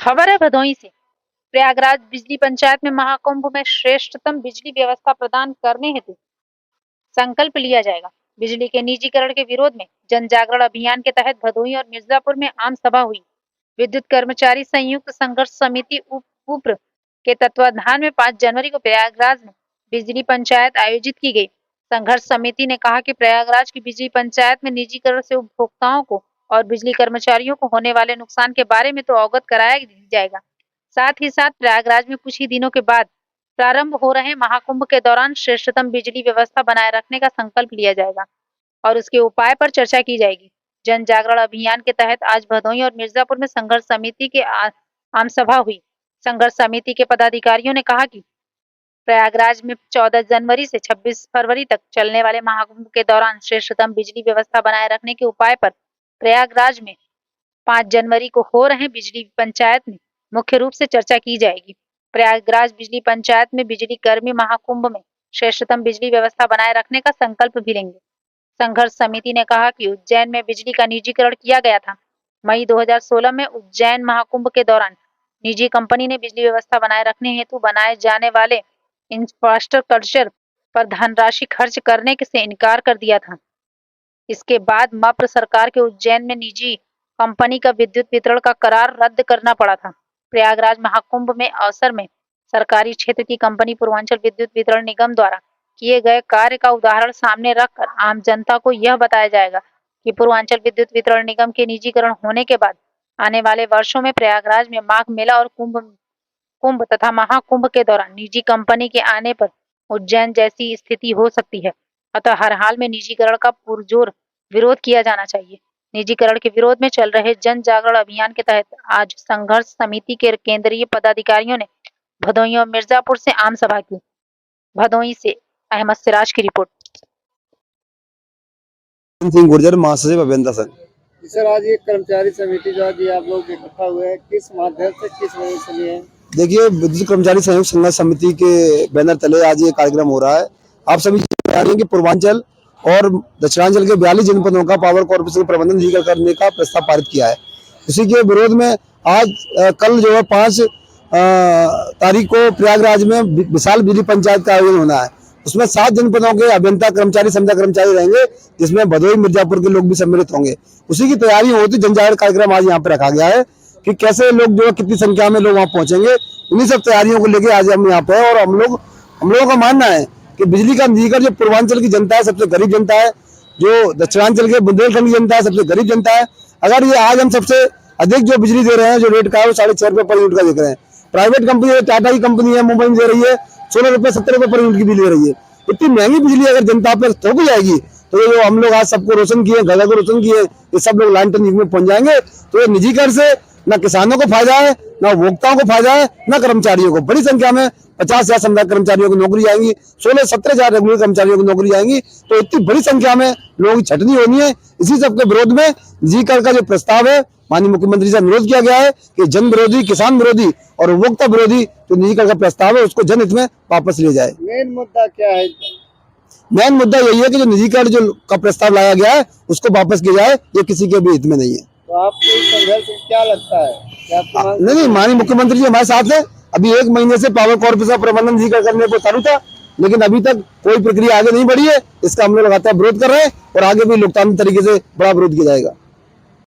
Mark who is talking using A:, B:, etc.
A: खबर है भदोही से। प्रयागराज बिजली पंचायत में महाकुंभ में श्रेष्ठतम बिजली व्यवस्था प्रदान करने हेतु संकल्प लिया जाएगा। बिजली के निजीकरण के विरोध में जन जागरण अभियान के तहत भदोही और मिर्जापुर में आम सभा हुई। विद्युत कर्मचारी संयुक्त संघर्ष समिति उप्र के तत्वाधान में 5 जनवरी को प्रयागराज में बिजली पंचायत आयोजित की गई। संघर्ष समिति ने कहा कि प्रयागराज की बिजली पंचायत में निजीकरण से उपभोक्ताओं को और बिजली कर्मचारियों को होने वाले नुकसान के बारे में तो अवगत कराया जाएगा, साथ ही साथ प्रयागराज में कुछ ही दिनों के बाद प्रारंभ हो रहे महाकुंभ के दौरान श्रेष्ठतम बिजली व्यवस्था बनाए रखने का संकल्प लिया जाएगा और उसके उपाय पर चर्चा की जाएगी। जन जागरण अभियान के तहत आज भदोही और मिर्जापुर में संघर्ष समिति के आम सभा हुई। संघर्ष समिति के पदाधिकारियों ने कहा कि प्रयागराज में 14 जनवरी से 26 फरवरी तक चलने वाले महाकुंभ के दौरान श्रेष्ठतम बिजली व्यवस्था बनाए रखने के उपाय पर प्रयागराज में 5 जनवरी को हो रहे बिजली पंचायत में मुख्य रूप से चर्चा की जाएगी। प्रयागराज बिजली पंचायत में बिजली कर्मी महाकुंभ में श्रेष्ठतम बिजली व्यवस्था बनाए रखने का संकल्प भी लेंगे। संघर्ष समिति ने कहा कि उज्जैन में बिजली का निजीकरण किया गया था। मई 2016 में उज्जैन महाकुंभ के दौरान निजी कंपनी ने बिजली व्यवस्था बनाए रखने हेतु बनाए जाने वाले इंफ्रास्ट्रक्चर पर धनराशि खर्च करने से इनकार कर दिया था। इसके बाद मप्र सरकार के उज्जैन में निजी कंपनी का विद्युत वितरण का करार रद्द करना पड़ा था। प्रयागराज महाकुंभ में अवसर में सरकारी क्षेत्र की कंपनी पूर्वांचल विद्युत वितरण निगम द्वारा किए गए कार्य का उदाहरण सामने रखकर आम जनता को यह बताया जाएगा कि पूर्वांचल विद्युत वितरण निगम के निजीकरण होने के बाद आने वाले वर्षों में प्रयागराज में माघ मेला और कुंभ तथा महाकुंभ के दौरान निजी कंपनी के आने पर उज्जैन जैसी स्थिति हो सकती है। अतः हर हाल में निजीकरण का पुरजोर विरोध किया जाना चाहिए। निजीकरण के विरोध में चल रहे जन जागरण अभियान के तहत आज संघर्ष समिति के केंद्रीय पदाधिकारियों ने भदोही और मिर्जापुर से आम सभा की। भदोही से अहमद सिराज की रिपोर्ट।
B: सिंह गुर्जर महासचिव अभियंता संघ।
C: सर, आज ये कर्मचारी समिति जो आज आप लोग इकट्ठा हुए हैं, किस माध्यम से किस वजह से लिए?
B: देखिए, विद्युत कर्मचारी संयुक्त संघर्ष समिति के बैनर तले आज ये कार्यक्रम हो रहा है। आप सभी जान कि पूर्वांचल और दक्षिणांचल के 42 जनपदों का पावर कॉर्पोरेशन प्रबंधन निजीकरण करने का प्रस्ताव पारित किया है। इसी के विरोध में आज कल जो है 5 तारीख को प्रयागराज में विशाल बिजली पंचायत का आयोजन होना है। उसमें 7 जनपदों के अभियंता कर्मचारी संविदा कर्मचारी रहेंगे, जिसमें भदोही मिर्जापुर के लोग भी सम्मिलित होंगे। उसी की तैयारी होती जनजागरण कार्यक्रम आज यहाँ पे रखा गया है कि कैसे लोग जो कितनी संख्या में लोग वहाँ पहुंचेंगे। उन्हीं सब तैयारियों को लेके आज हम यहाँ पे हैं। और हम लोगों का मानना है कि बिजली का निजीकरण जो पूर्वांचल की जनता है, सबसे गरीब जनता है, जो दक्षिणांचल के बुंदेलखंड की जनता है, सबसे गरीब जनता है। अगर ये आज हम सबसे अधिक जो बिजली दे रहे हैं, जो रेट का है वो 6.5 रुपए पर यूनिट का देख रहे हैं। प्राइवेट कंपनी है, टाटा की कंपनी है, मुंबई में दे रही है 16 रुपए 17 रुपए पर यूनिट की बिजली दे रही है। इतनी महंगी बिजली अगर जनता पर थोक जाएगी तो ये जो हम लोग आज सबको रोशन किए, घर को रोशन किए, ये सब लोग लाइन युग में पहुंच जाएंगे। तो ये निजीकरण से न किसानों को फायदा है, न उपभोक्ताओं को फायदा है, न कर्मचारियों को। बड़ी संख्या में 50,000 समुदाय कर्मचारियों की नौकरी आएंगी, 16-17,000 रेगुलर कर्मचारियों की नौकरी आएंगी। तो इतनी बड़ी संख्या में लोगों की छटनी होनी है। इसी सब के विरोध में निजीकरण का जो प्रस्ताव है, माननीय मुख्यमंत्री से अनुरोध किया गया है कि जन विरोधी, किसान विरोधी और उपभोक्ता विरोधी जो निजीकरण का प्रस्ताव है उसको जनहित में वापस लिया जाए।
C: मेन मुद्दा क्या है?
B: मेन मुद्दा यही है कि जो निजीकरण जो का प्रस्ताव लाया गया है उसको वापस किया जाए। ये किसी के भी हित में नहीं है।
C: तो आपको इस संघर्ष से क्या लगता है?
B: नहीं, माननीय मुख्यमंत्री जी हमारे साथ है। अभी 1 महीने से पावर कॉर्पोरेशन प्रबंधन निजीकरण करने को चालू था, लेकिन अभी तक कोई प्रक्रिया आगे नहीं बढ़ी है। इसका हम लोग लगातार विरोध कर रहे हैं और आगे भी लोकतांत्रिक तरीके से बड़ा विरोध किया जाएगा।